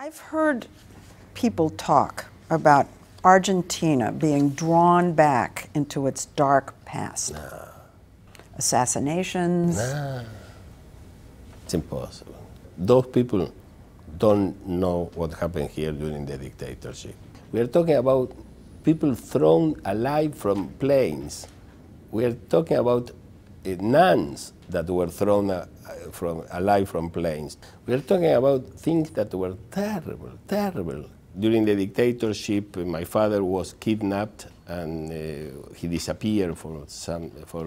I've heard people talk about Argentina being drawn back into its dark past. No. Assassinations. No. It's impossible. Those people don't know what happened here during the dictatorship. We are talking about people thrown alive from planes. We are talking about nuns that were thrown alive from planes. We are talking about things that were terrible, terrible. During the dictatorship, my father was kidnapped and he disappeared for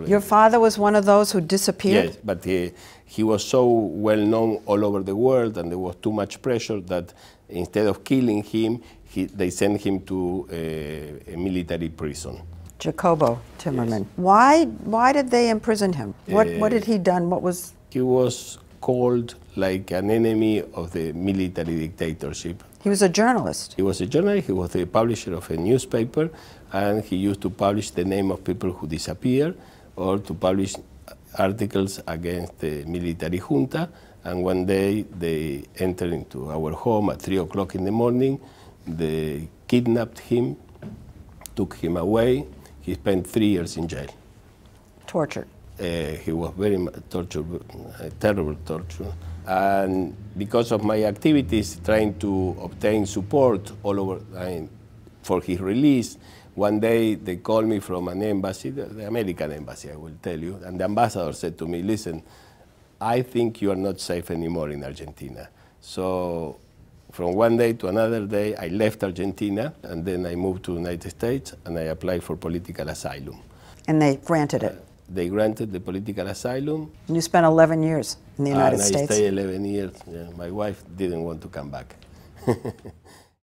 Your father was one of those who disappeared? Yes, but he was so well known all over the world, and there was too much pressure that instead of killing him, they sent him to a military prison. Jacobo Timerman. Yes. Why did they imprison him? What had he done? What was? He was called like an enemy of the military dictatorship. He was a journalist. He was a journalist, he was the publisher of a newspaper, and he used to publish the name of people who disappeared or to publish articles against the military junta. And one day they entered into our home at 3 o'clock in the morning. They kidnapped him, took him away. He spent 3 years in jail. Tortured. He was very tortured, terrible torture. And because of my activities trying to obtain support all over for his release, one day they called me from an embassy, the American embassy, I will tell you, and the ambassador said to me, listen, I think you are not safe anymore in Argentina. So from one day to another day, I left Argentina, and then I moved to the United States, and I applied for political asylum. And they granted it? They granted the political asylum. And you spent 11 years in the United States? I stayed 11 years. Yeah, my wife didn't want to come back.